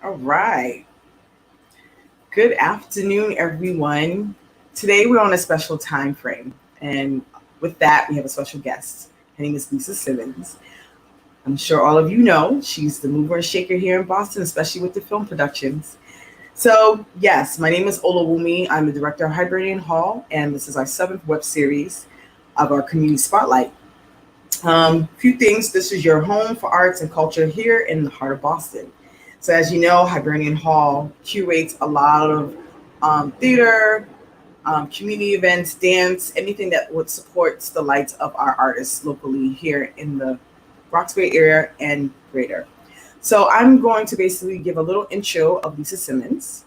All right. Good afternoon, everyone. Today we're on a special time frame, and with that, we have a special guest. Her name is Lisa Simmons. I'm sure all of you know she's the mover and shaker here in Boston, especially with the film productions. So, yes, my name is Olawumi. I'm the director of Hibernian Hall, and this is our seventh web series of our community spotlight. Few things. This is your home for arts and culture here in the heart of Boston. So, as you know, Hibernian Hall curates a lot of theater, community events, dance, anything that would support the lights of our artists locally here in the Roxbury area and greater. So, I'm going to basically give a little intro of Lisa Simmons.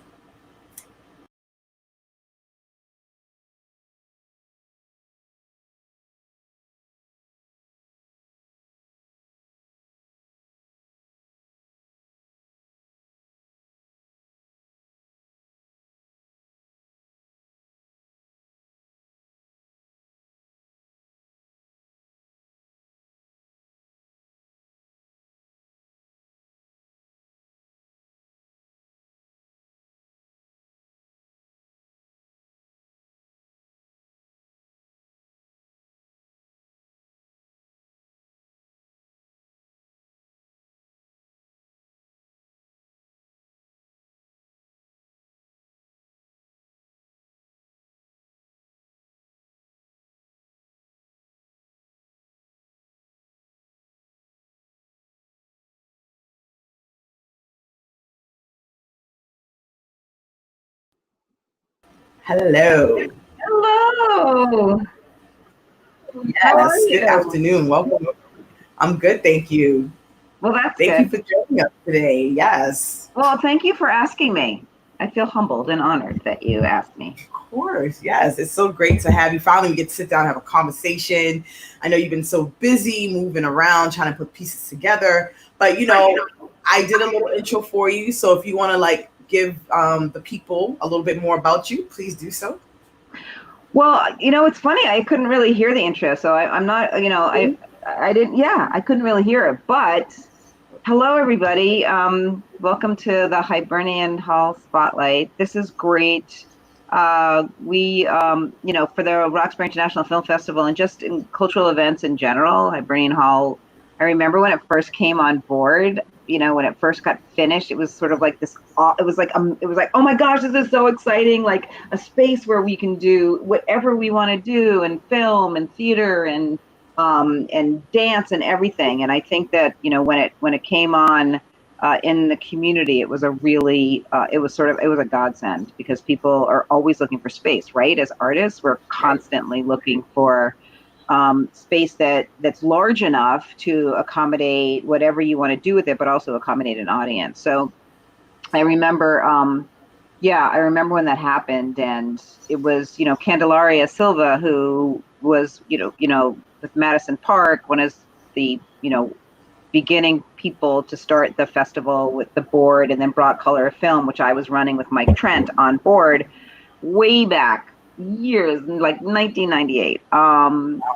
Hello. Hello. How are Yes, good you? afternoon. Welcome. I'm good, thank you. Well, that's Thank you good. for joining us today. Yes. Well, thank you for asking me. I feel humbled and honored that you asked me. Of course, yes. It's so great to have you. Finally, we get to sit down and have a conversation. I know you've been so busy moving around, trying to put pieces together. But I did a little intro for you. So if you want to give the people a little bit more about you, please do so. Well, it's funny. I couldn't really hear the intro, so I'm not. I didn't. Yeah, I couldn't really hear it. But hello, everybody. Welcome to the Hibernian Hall Spotlight. This is great. We, for the Roxbury International Film Festival and just in cultural events in general, Hibernian Hall. I remember when it first came on board. When it first got finished, it was sort of like this. It was like, oh my gosh, this is so exciting! Like a space where we can do whatever we want to do, and film, and theater, and dance, and everything. And I think that when it came on in the community, it was a really it was a godsend, because people are always looking for space, right? As artists, we're constantly looking for space that's large enough to accommodate whatever you want to do with it, but also accommodate an audience. So I remember, I remember when that happened, and it was, Candelaria Silva, who was, with Madison Park, one of the, beginning people to start the festival with the board, and then brought Color of Film, which I was running with Mike Trent on board way back years, like 1998.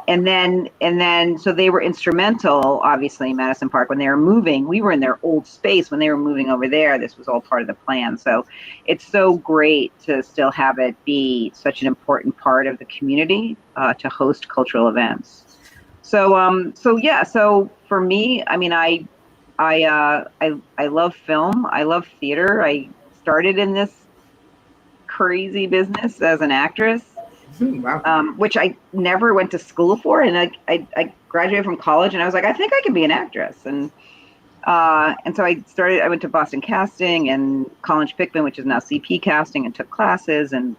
And then so they were instrumental, obviously, Madison Park, when they were moving. We were in their old space when they were moving over there. This was all part of the plan. So it's so great to still have it be such an important part of the community, to host cultural events. So for me, I mean, I love film. I love theater. I started in this crazy business as an actress, Wow. which I never went to school for. And I graduated from college, and I was like, I think I can be an actress. And so I went to Boston Casting and College Pickman, which is now CP Casting, and took classes, and,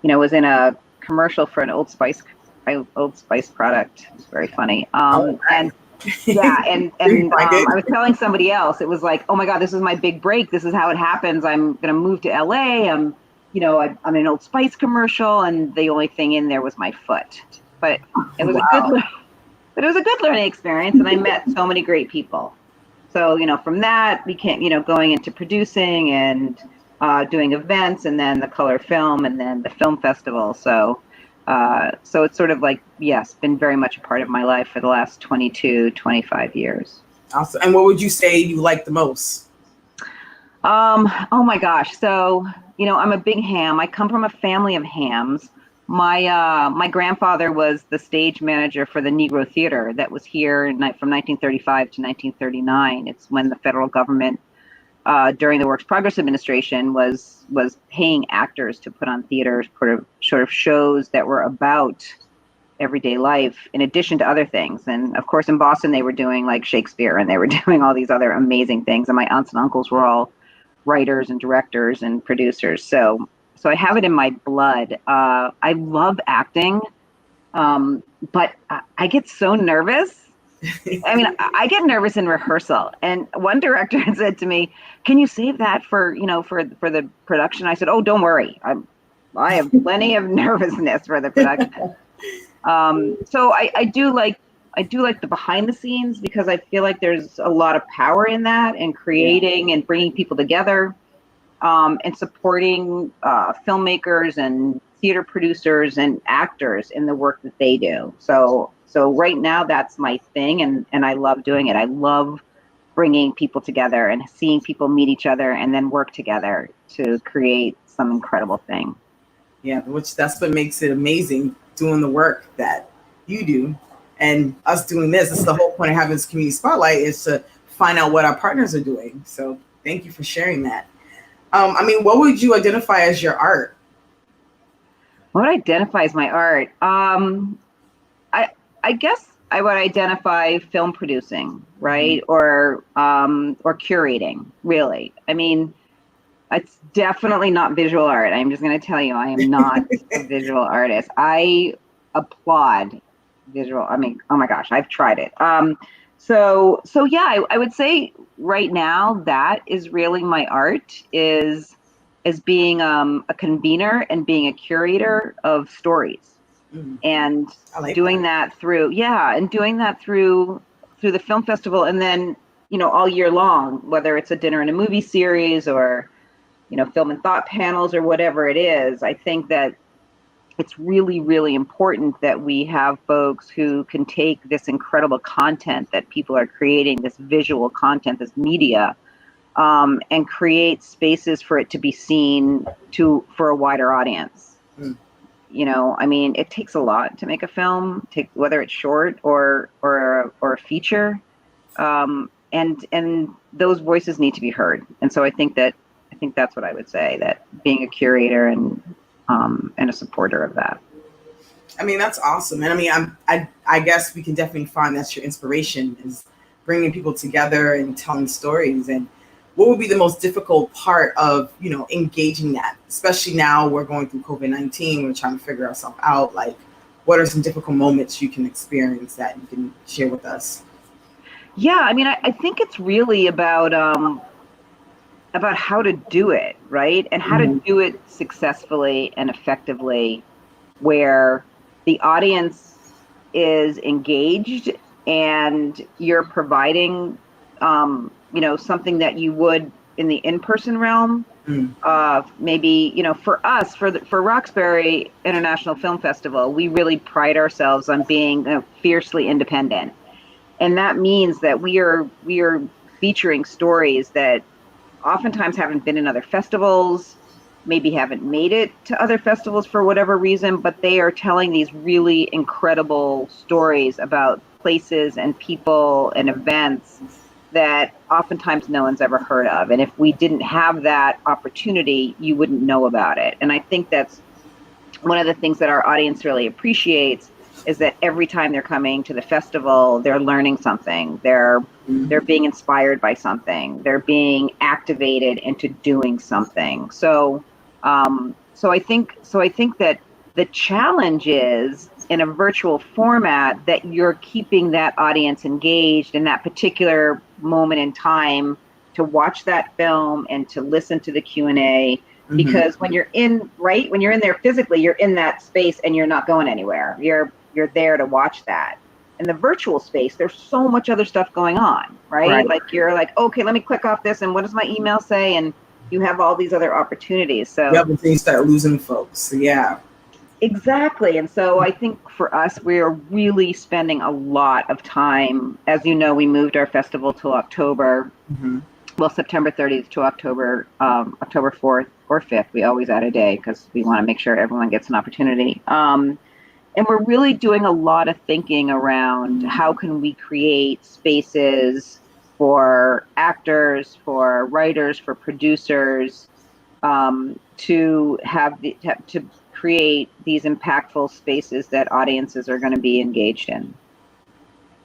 was in a commercial for an Old Spice product. It's very funny. And yeah, and I was telling somebody else, it was like, oh my God, this is my big break. This is how it happens. I'm going to move to LA. I'm in an Old Spice commercial, and the only thing in there was my foot. But it was a good learning experience, and I met so many great people. So, from that became, going into producing and doing events, and then the Color Film, and then the film festival. So it's sort of like, yes, been very much a part of my life for the last 22, 25 years. Awesome. And what would you say you like the most? Oh my gosh. So, I'm a big ham. I come from a family of hams. My grandfather was the stage manager for the Negro Theater that was here from 1935 to 1939. It's when the federal government, during the Works Progress Administration, was paying actors to put on theaters, sort of shows that were about everyday life in addition to other things. And of course, in Boston, they were doing like Shakespeare, and they were doing all these other amazing things. And my aunts and uncles were all writers and directors and producers. So I have it in my blood. I love acting, but I get so nervous. I mean, I get nervous in rehearsal. And one director had said to me, "Can you save that for the production?" I said, "Oh, don't worry. I have plenty of nervousness for the production." So I do like the behind the scenes, because I feel like there's a lot of power in that, and creating and bringing people together, and supporting filmmakers and theater producers and actors in the work that they do. So right now that's my thing, and I love doing it. I love bringing people together and seeing people meet each other and then work together to create some incredible thing. Yeah, that's what makes it amazing, doing the work that you do, and us doing this. This is the whole point of having this community spotlight, is to find out what our partners are doing. So thank you for sharing that. I mean, what would you identify as your art? What identifies my art? I guess I would identify film producing, right? Mm-hmm. Or curating, really. I mean, it's definitely not visual art. I'm just going to tell you, I am not a visual artist. I applaud visual. I mean, oh my gosh, I've tried it. So yeah, I would say right now that is really my art, is being a convener and being a curator of stories. And doing that through the film festival, and then all year long, whether it's a dinner and a movie series, or film and thought panels, or whatever it is. I think that it's really, really important that we have folks who can take this incredible content that people are creating, this visual content, this media, and create spaces for it to be seen for a wider audience. I mean, it takes a lot to make a film, whether it's short or a feature, and those voices need to be heard. And so I think that's what I would say, that being a curator and a supporter of that. I mean, that's awesome. And I mean, I guess we can definitely find that's your inspiration, is bringing people together and telling stories. And what would be the most difficult part of, engaging that? Especially now we're going through COVID-19, we're trying to figure ourselves out. Like, what are some difficult moments you can experience that you can share with us? Yeah, I mean, I think it's really about how to do it, right? And how to do it successfully and effectively, where the audience is engaged and you're providing, something that you would in the in-person realm. Maybe, for us, for Roxbury International Film Festival, we really pride ourselves on being fiercely independent. And that means that we are featuring stories that oftentimes haven't been in other festivals, maybe haven't made it to other festivals for whatever reason, but they are telling these really incredible stories about places and people and events that oftentimes no one's ever heard of. And if we didn't have that opportunity, you wouldn't know about it. And I think that's one of the things that our audience really appreciates, is that every time they're coming to the festival, they're learning something. They're being inspired by something. They're being activated into doing something. So I think that the challenge is, in a virtual format, that you're keeping that audience engaged in that particular moment in time to watch that film and to listen to the Q&A. Because when you're in there physically, you're in that space and you're not going anywhere. You're there to watch that. In the virtual space, there's so much other stuff going on, right? Like, you're like, okay, let me click off this, and what does my email say? And you have all these other opportunities. So but then you start losing folks. So yeah. Exactly. And so I think for us, we're really spending a lot of time. As you know, we moved our festival till October. well, September 30th to October 4th or 5th. We always add a day because we want to make sure everyone gets an opportunity. And we're really doing a lot of thinking around how can we create spaces for actors, for writers, for producers, to create these impactful spaces that audiences are going to be engaged in.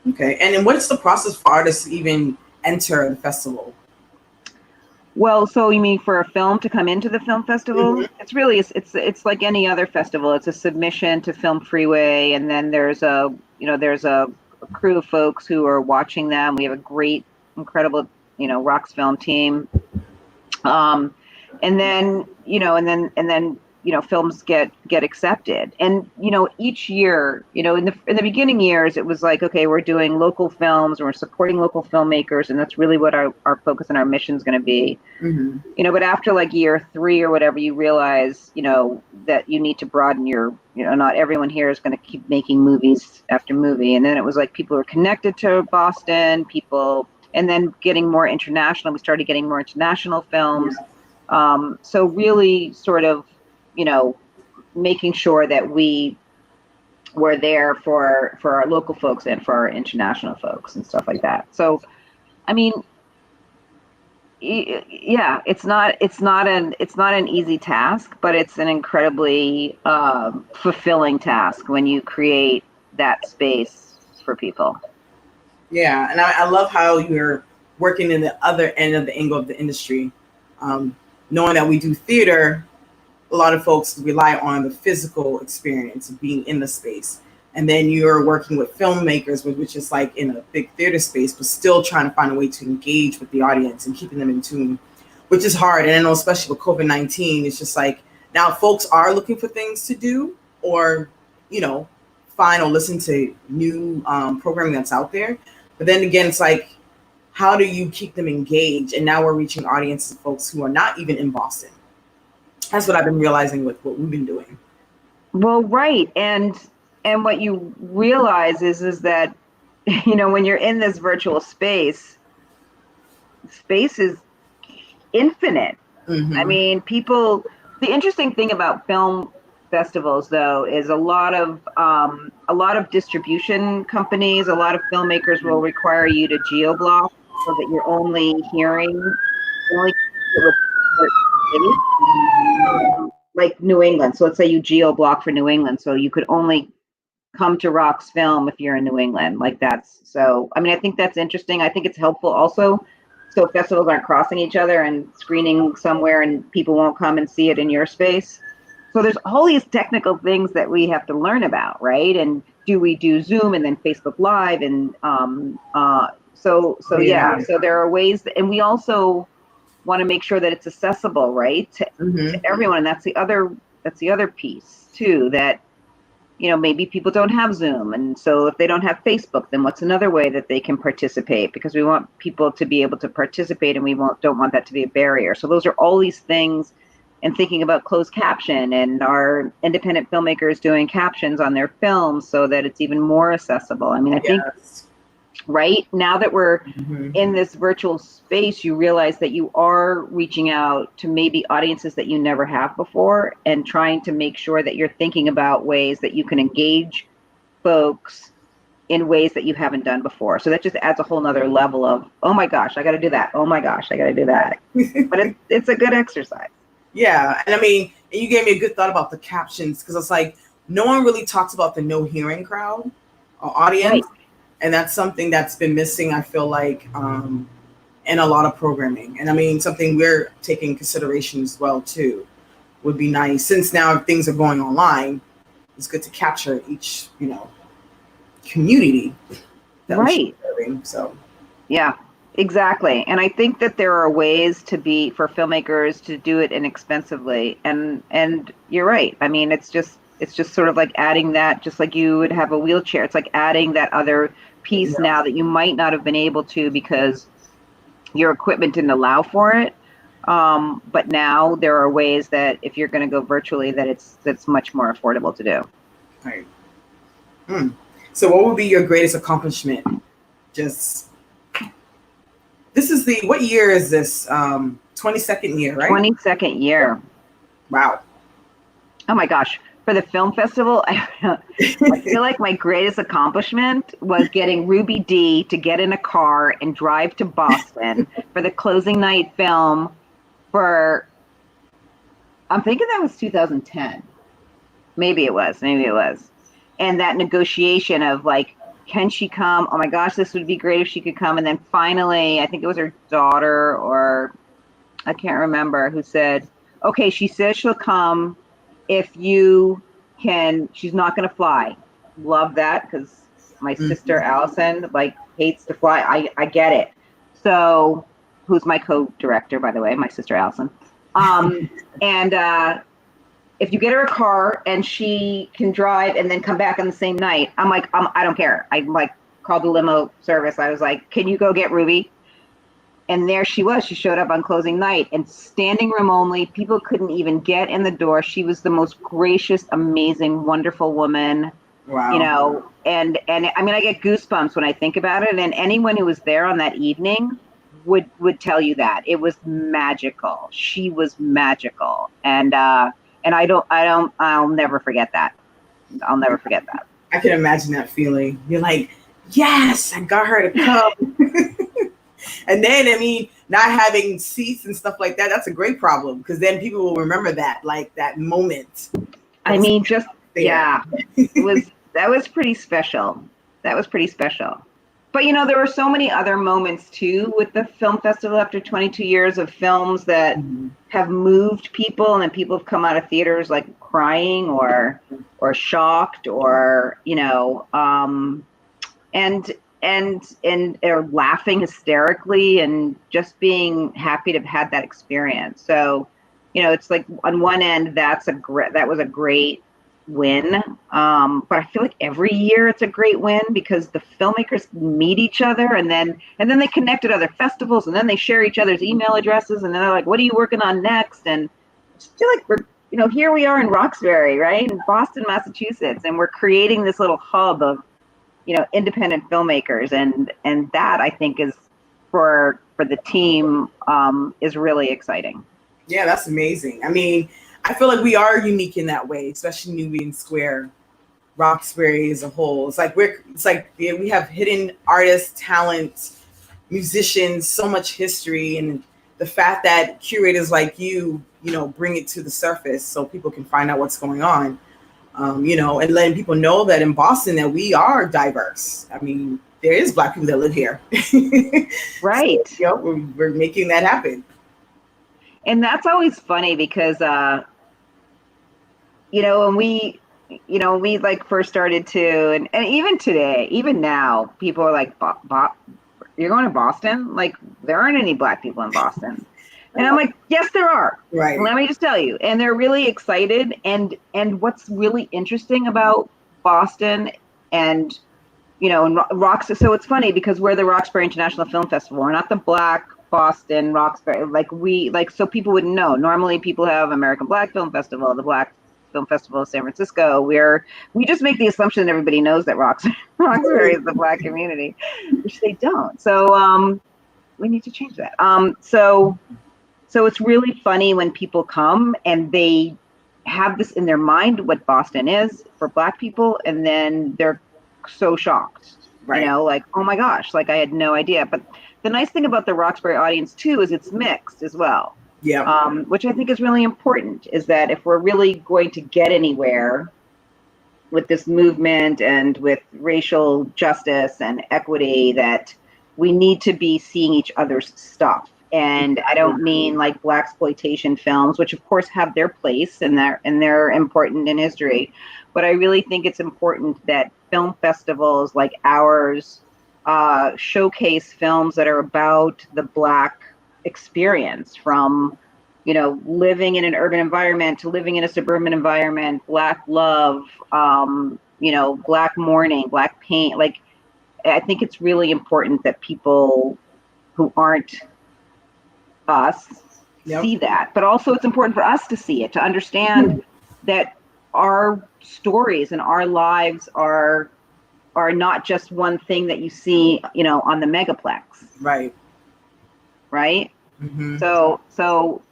Okay, and then what's the process for artists to even enter the festival? Well, so you mean for a film to come into the film festival? Mm-hmm. It's really it's like any other festival. It's a submission to Film Freeway, and then there's a crew of folks who are watching them. We have a great, incredible, Rox Film team. And then films get accepted. And each year, in the beginning years, it was like, okay, we're doing local films and we're supporting local filmmakers, and that's really what our focus and our mission is going to be. Mm-hmm. But after like year 3 or whatever, you realize that you need to broaden your, not everyone here is going to keep making movies after movie. And then it was like people were connected to Boston, and then getting more international. We started getting more international films. Yeah. So really sort of, making sure that we were there for our local folks and for our international folks and stuff like that. So, I mean, yeah, it's not an easy task, but it's an incredibly fulfilling task when you create that space for people. Yeah, and I love how you're working in the other end of the angle of the industry, knowing that we do theater. A lot of folks rely on the physical experience of being in the space. And then you're working with filmmakers, which is like in a big theater space, but still trying to find a way to engage with the audience and keeping them in tune, which is hard. And I know especially with COVID-19, it's just like now folks are looking for things to do or, find or listen to new programming that's out there. But then again, it's like, how do you keep them engaged? And now we're reaching audiences of folks who are not even in Boston. That's what I've been realizing with what we've been doing. Well, right. And what you realize is that, when you're in this virtual space is infinite. Mm-hmm. I mean, the interesting thing about film festivals, though, is a lot of distribution companies, a lot of filmmakers will require you to geo-block so that you're only hearing, like New England. So let's say you geo-block for New England, so you could only come to Rox Film if you're in New England. Like that's so. I mean, I think that's interesting. I think it's helpful also, so festivals aren't crossing each other and screening somewhere, and people won't come and see it in your space. So there's all these technical things that we have to learn about, right? And do we do Zoom and then Facebook Live and So there are ways and we also want to make sure that it's accessible, right, to everyone. And that's the other piece too, that maybe people don't have Zoom, and so if they don't have Facebook, then what's another way that they can participate? Because we want people to be able to participate, and we don't want that to be a barrier. So those are all these things, and thinking about closed caption and our independent filmmakers doing captions on their films so that it's even more accessible. I mean, I think right now that we're in this virtual space, you realize that you are reaching out to maybe audiences that you never have before, and trying to make sure that you're thinking about ways that you can engage folks in ways that you haven't done before. So that just adds a whole nother level of, oh my gosh, I got to do that. Oh my gosh, I got to do that. But it's a good exercise. Yeah. And I mean, and you gave me a good thought about the captions, because it's like, no one really talks about the no hearing crowd or audience. Right. And that's something that's been missing, I feel like, in a lot of programming. And I mean, something we're taking consideration as well, too, would be nice. Since now things are going online, it's good to capture each, community. Right. So. Yeah, exactly. And I think that there are ways for filmmakers to do it inexpensively. And you're right. I mean, it's just sort of like adding that, just like you would have a wheelchair. It's like adding that other piece now that you might not have been able to because your equipment didn't allow for it. But now there are ways that if you're going to go virtually, that's much more affordable to do. Right. So what would be your greatest accomplishment? Just This is what year is this? 22nd year, right? 22nd year. Wow. Oh my gosh. For the film festival, I feel like my greatest accomplishment was getting Ruby D to get in a car and drive to Boston for the closing night film I'm thinking that was 2010. Maybe it was. And that negotiation of like, can she come? Oh my gosh, this would be great if she could come. And then finally, I think it was her daughter, or I can't remember, who said, okay, she says she'll come if you can. She's not going to fly. Love that, because my sister Allison like hates to fly. I get it. So, who's my co-director, by the way, my sister Allison. And if you get her a car and she can drive and then come back on the same night, I'm like, I don't care. I like called the limo service. I was like, can you go get Ruby? And there she was. She showed up on closing night, and standing room only. People couldn't even get in the door. She was the most gracious, amazing, wonderful woman. Wow. You know, and I mean, I get goosebumps when I think about it. And anyone who was there on that evening would tell you that it was magical. She was magical, and I'll never forget that. I'll never forget that. I can imagine that feeling. You're like, yes, I got her to come. And then, I mean, not having seats and stuff like that, that's a great problem, because then people will remember that, like that moment. I mean, just, yeah, that was pretty special. That was pretty special. But, you know, there were so many other moments, too, with the film festival after 22 years of films that have moved people, and then people have come out of theaters like crying or shocked, or, you know, and or laughing hysterically and just being happy to have had that experience. So, you know, it's like on one end, that was a great win. But I feel like every year it's a great win, because the filmmakers meet each other, and then they connect at other festivals, and then they share each other's email addresses, and then they're like, what are you working on next? And I just feel like we're, you know, here we are in Roxbury, right? In Boston, Massachusetts, and we're creating this little hub of, you know, independent filmmakers, and that I think is for the team is really exciting. Yeah, that's amazing. I mean, I feel like we are unique in that way, especially Nubian Square, Roxbury as a whole. It's like we have hidden artists, talent, musicians, so much history, and the fact that curators like you know, bring it to the surface so people can find out what's going on. You know, and letting people know that in Boston that we are diverse. I mean, there is Black people that live here. Right. So, you know, we're making that happen. And that's always funny, because, you know, when we like first started to, and even today, even now, people are like, you're going to Boston? Like, there aren't any Black people in Boston. And I'm like, yes, there are. Right. Let me just tell you. And they're really excited. And what's really interesting about Boston and, you know, and so it's funny, because we're the Roxbury International Film Festival. We're not the Black Boston Roxbury. So people wouldn't know. Normally people have American Black Film Festival, the Black Film Festival of San Francisco. We just make the assumption that everybody knows that Roxbury is the Black community, which they don't. So we need to change that. So it's really funny when people come and they have this in their mind, what Boston is for Black people, and then they're so shocked, right? You know, like, oh my gosh, like I had no idea. But the nice thing about the Roxbury audience too is it's mixed as well. Yeah. Which I think is really important, is that if we're really going to get anywhere with this movement and with racial justice and equity, that we need to be seeing each other's stuff. And I don't mean like Blaxploitation films, which of course have their place and they're important in history, but I really think it's important that film festivals like ours showcase films that are about the Black experience, from, you know, living in an urban environment to living in a suburban environment, Black love, you know, Black mourning, Black pain. Like, I think it's really important that people who aren't us see that, but also it's important for us to see it, to understand that our stories and our lives are not just one thing that you see, you know, on the megaplex. Right. right? Mm-hmm.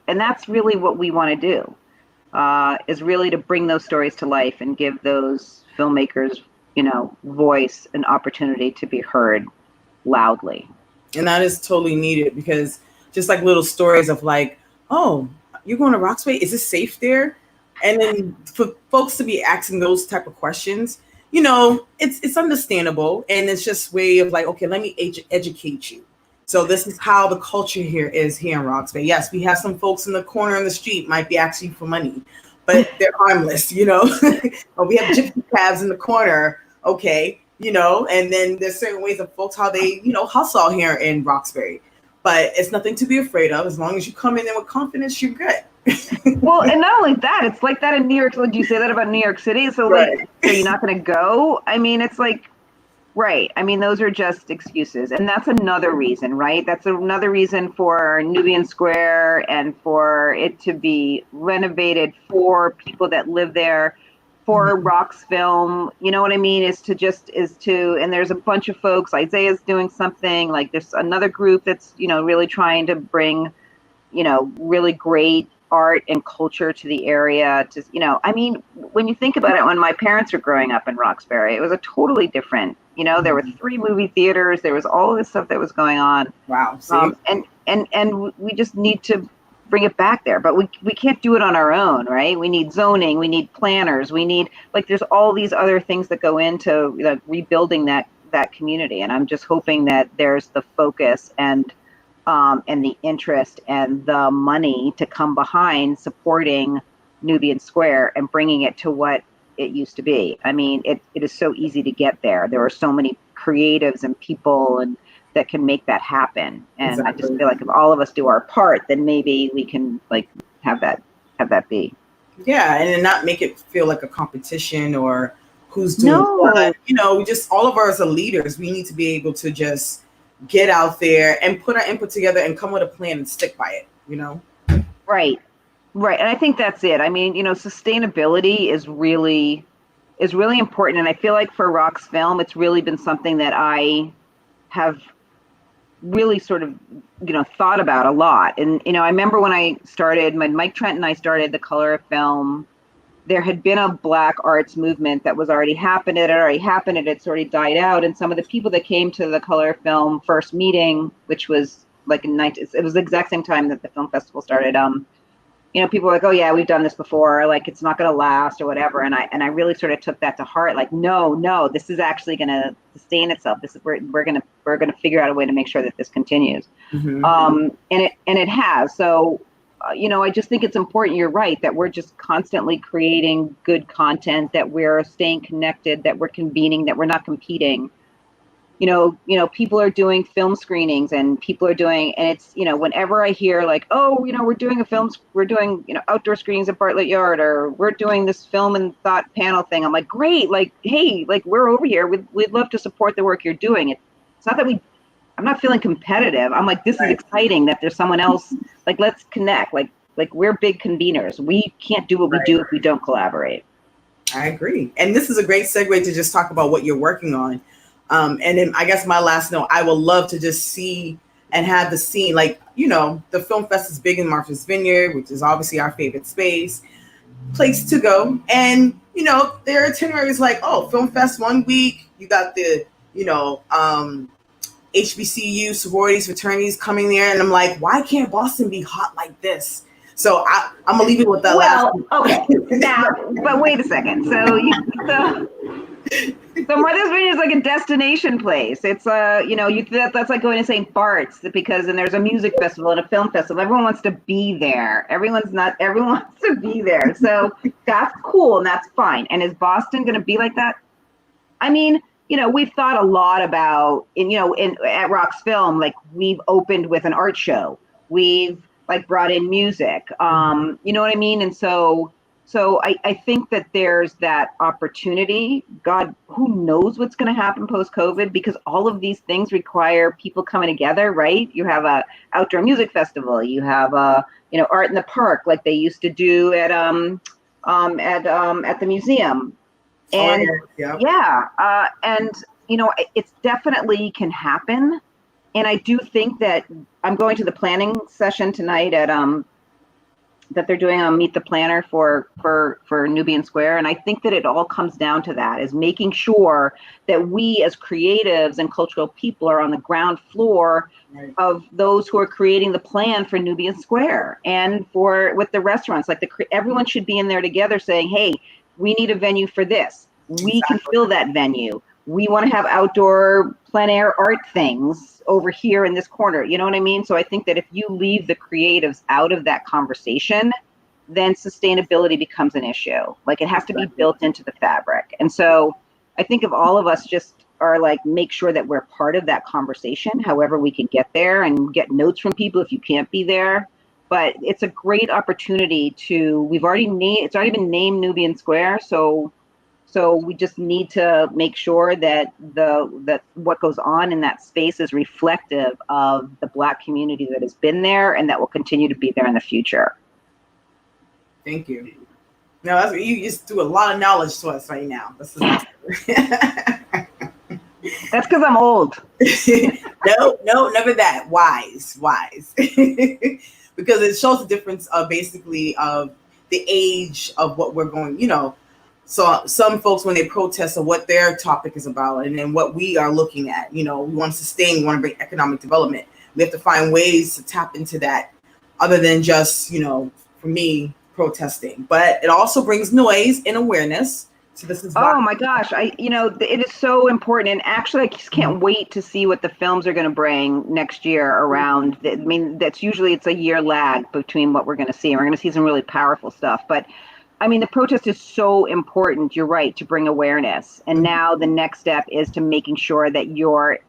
And that's really what we want to do, is really to bring those stories to life and give those filmmakers, voice and opportunity to be heard loudly. And that is totally needed, because just like little stories of like, oh, you're going to Roxbury, is it safe there? And then for folks to be asking those type of questions, it's understandable, and it's just way of like, okay, let me educate you. So this is how the culture here is here in Roxbury. Yes, we have some folks in the corner in the street might be asking for money, but they're harmless, or we have gypsy cabs in the corner, okay, and then there's certain ways of folks how they, hustle here in Roxbury. But it's nothing to be afraid of. As long as you come in there with confidence, you're good. Well, and not only that, it's like that in New York. Would you say that about New York City? So, Right. like, are you not going to go? I mean, it's like, right. I mean, those are just excuses. And that's another reason, right? That's another reason for Nubian Square and for it to be renovated for people that live there, for Rox Film. You know what I mean? And there's a bunch of folks. Isaiah's doing something. Like, there's another group that's, really trying to bring, really great art and culture to the area. I mean, when you think about it, when my parents were growing up in Roxbury, it was a totally different, there were 3 movie theaters, there was all this stuff that was going on. Wow. And we just need to bring it back there, but we can't do it on our own, right? We need zoning, we need planners, we need, like, there's all these other things that go into rebuilding that community. And I'm just hoping that there's the focus and the interest and the money to come behind supporting Nubian Square and bringing it to what it used to be. I mean, it is so easy to get there. There are so many creatives and people that can make that happen. And exactly. I just feel like if all of us do our part, then maybe we can have that be. Yeah, and then not make it feel like a competition or who's doing what. Just all of us as leaders, we need to be able to just get out there and put our input together and come with a plan and stick by it, Right. And I think that's it. I mean, sustainability is really important. And I feel like for Rox Film, it's really been something that I have really sort of, thought about a lot. And, I remember when Mike Trent and I started the Color of Film, there had been a Black arts movement that was already happened. It had already happened. It's already died out. And some of the people that came to the Color Film first meeting, which was like it was the exact same time that the film festival started. People were like, oh yeah, we've done this before. Like, it's not going to last or whatever. And I really sort of took that to heart. Like, no, this is actually going to sustain itself. We're going to figure out a way to make sure that this continues. And it has. So, I just think it's important. You're right, that we're just constantly creating good content, that we're staying connected, that we're convening, that we're not competing. People are doing film screenings and it's, whenever I hear like, oh, we're doing outdoor screenings at Bartlett Yard, or we're doing this film and thought panel thing. I'm like, great. Like, hey, like, we're over here. We'd love to support the work you're doing. It's not that I'm not feeling competitive. I'm like, this is exciting that there's someone else. Like, let's connect. Like we're big conveners. We can't do what we do if we don't collaborate. I agree. And this is a great segue to just talk about what you're working on. And then I guess my last note, I would love to just see and have the scene, like, the Film Fest is big in Martha's Vineyard, which is obviously our favorite place to go. And, their itinerary is like, oh, Film Fest 1 week, you got the, HBCU sororities, fraternities coming there. And I'm like, why can't Boston be hot like this? So I'm going to leave it with that last. Okay. Now, but wait a second. So Martha's Vineyard is like a destination place. It's that's like going to St. Bart's, because then there's a music festival and a film festival. Everyone wants to be there. Everyone wants to be there. So that's cool and that's fine. And is Boston going to be like that? I mean, we've thought a lot about at Rox Film, like, we've opened with an art show. We've brought in music. You know what I mean? And so I think that there's that opportunity. God, who knows what's going to happen post-COVID, because all of these things require people coming together, right? You have a outdoor music festival. You have art in the park, like they used to do at the museum. And it's definitely can happen. And I do think that I'm going to the planning session tonight at that they're doing on Meet the Planner for Nubian Square. And I think that it all comes down to that, is making sure that we as creatives and cultural people are on the ground floor of those who are creating the plan for Nubian Square, and with the restaurants, like everyone should be in there together saying, hey, we need a venue for this. We can fill that venue. We want to have outdoor plein air art things over here in this corner. You know what I mean? So I think that if you leave the creatives out of that conversation, then sustainability becomes an issue. Like, it has to be built into the fabric. And so I think if all of us just are like, make sure that we're part of that conversation, however we can get there, and get notes from people if you can't be there. But it's a great opportunity to, it's already been named Nubian Square. So we just need to make sure that that what goes on in that space is reflective of the Black community that has been there and that will continue to be there in the future. Thank you. No, you just threw a lot of knowledge to us right now. This is awesome. That's because I'm old. No, never that. Wise. Because it shows the difference of basically of the age of what we're going, So some folks, when they protest of what their topic is about, and then what we are looking at, we want to sustain, we want to bring economic development. We have to find ways to tap into that other than just, for me, protesting. But it also brings noise and awareness. So this is oh my gosh, it is so important. And actually, I just can't wait to see what the films are going to bring next year around. I mean, it's a year lag between what we're going to see. We're going to see some really powerful stuff. But I mean, the protest is so important, you're right, to bring awareness. And now the next step is to making sure that you're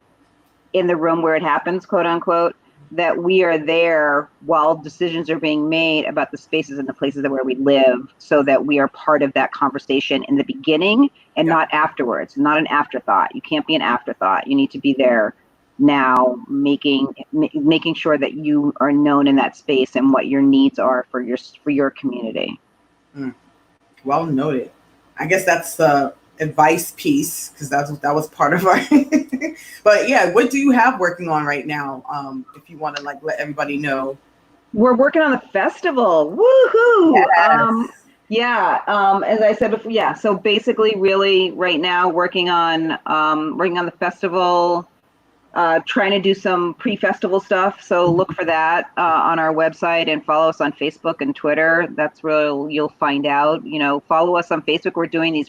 in the room where it happens, quote unquote, that we are there while decisions are being made about the spaces and the places where we live, so that we are part of that conversation in the beginning and not afterwards, not an afterthought. You can't be an afterthought. You need to be there now, making sure that you are known in that space and what your needs are for your community. Well noted. I guess that's the advice piece, because that was part of our but yeah, what do you have working on right now, if you want to let everybody know? We're working on the festival. Woohoo! Yes. As I said before, so basically really right now working on the festival, trying to do some pre-festival stuff. So look for that on our website, and follow us on Facebook and Twitter. That's where you'll find out. Follow us on Facebook. We're doing these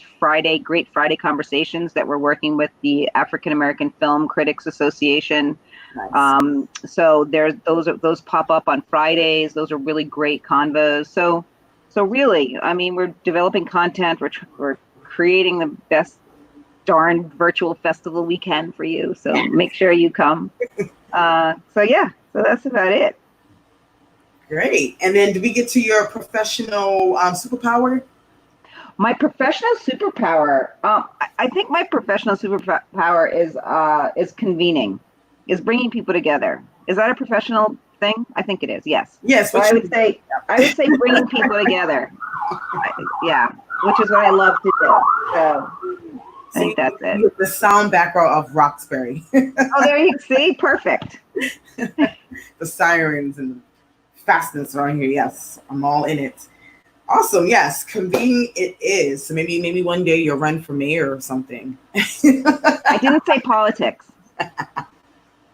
Great Friday conversations that we're working with the African American Film Critics Association. Nice. So those pop up on Fridays. Those are really great convos. So really, I mean, we're developing content. We're creating the best darn virtual festival we can for you, so make sure you come. So that's about it. Great. And then, do we get to your professional superpower? My professional superpower, I think my professional superpower is convening, is bringing people together. Is that a professional thing? I think it is. Yes. So I would say bringing people together. Which is what I love to do. So I think that's it. The sound background of Roxbury. Oh, there you see, perfect. The sirens and fastness around here. Yes, I'm all in it. Awesome. Yes, convening it is. So maybe one day you'll run for mayor or something. I didn't say politics.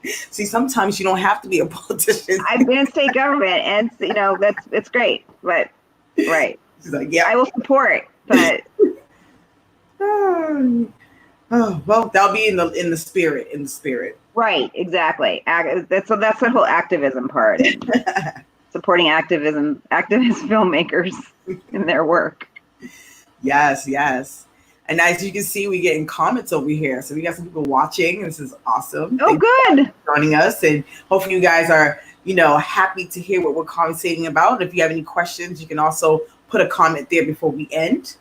See, sometimes you don't have to be a politician. I've been in state government, and it's great. But right. She's like, yeah, I will support, but. Oh, well, that'll be in the spirit. Right, exactly. That's the whole activism part. Supporting activist filmmakers in their work. Yes. And as you can see, we getting comments over here. So we got some people watching. This is awesome. Oh, good. Joining us, and hopefully you guys are, happy to hear what we're conversating about. If you have any questions, you can also put a comment there before we end.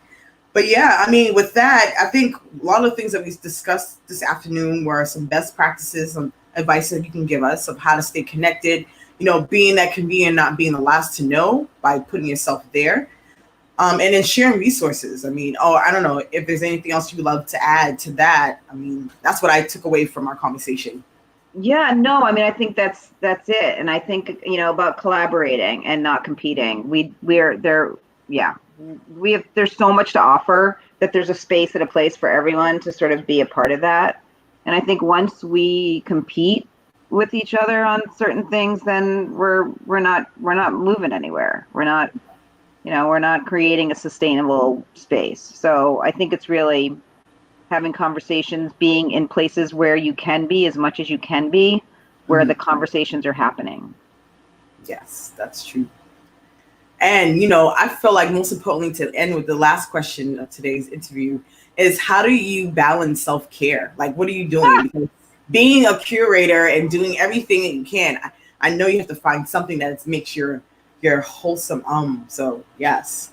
But yeah, I mean, with that, I think a lot of the things that we discussed this afternoon were some best practices, some advice that you can give us of how to stay connected, being that convenient, not being the last to know by putting yourself there. And then sharing resources. I mean, I don't know if there's anything else you would love to add to that. I mean, that's what I took away from our conversation. Yeah, no, I mean, I think that's it. And I think, about collaborating and not competing. We're there. Yeah, there's so much to offer that there's a space and a place for everyone to sort of be a part of that. And I think once we compete with each other on certain things, then we're not moving anywhere. We're not creating a sustainable space. So I think it's really having conversations, being in places where you can be as much as you can be, where the conversations are happening. Yes, that's true. And, I feel like most importantly, to end with the last question of today's interview, is how do you balance self-care? Like, what are you doing? Because being a curator and doing everything that you can, I know you have to find something that makes your wholesome. So yes.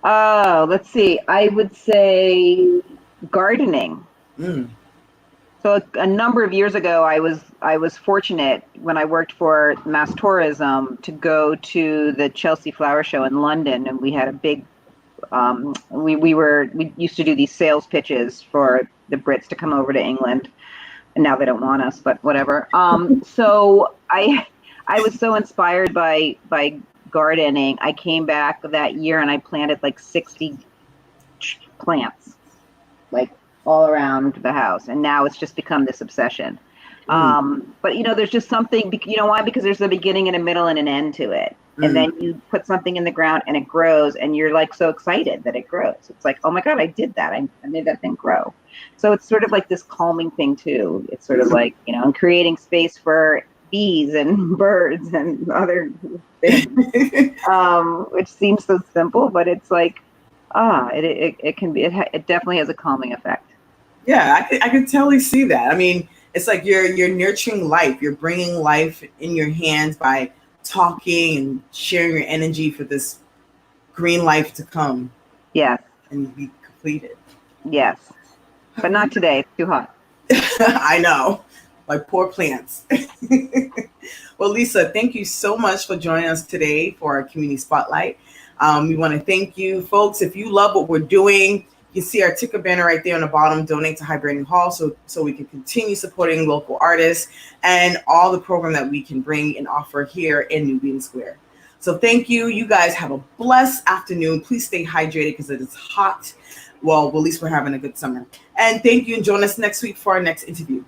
Oh, let's see. I would say gardening. Mm. So a number of years ago, I was fortunate when I worked for Mass Tourism to go to the Chelsea Flower Show in London, and we had a big. We used to do these sales pitches for the Brits to come over to England, and now they don't want us, but whatever. So I was so inspired by gardening. I came back that year and I planted like 60 plants, like all around the house, and now it's just become this obsession. But there's just something. Why? Because there's a beginning and a middle and an end to it. And then you put something in the ground and it grows, and you're like so excited that it grows. It's like, oh my God, I did that. I made that thing grow. So it's sort of like this calming thing too. It's sort of like, and creating space for bees and birds and other things, which seems so simple, but it's like, it can be, it definitely has a calming effect. Yeah, I could totally see that. I mean, it's like you're nurturing life. You're bringing life in your hands by talking and sharing your energy for this green life to come Yes. and be completed. Yes. But not today. It's too hot. I know, like poor plants. Well, Lisa, thank you so much for joining us today for our community spotlight. We want to thank you, folks. If you love what we're doing, you see our ticker banner right there on the bottom. Donate to Hibernian Hall so we can continue supporting local artists and all the program that we can bring and offer here in New Bean Square. So thank you. You guys have a blessed afternoon. Please stay hydrated because it is hot. Well, at least we're having a good summer. And thank you, and join us next week for our next interview.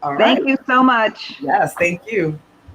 All right. Thank you so much. Yes, thank you.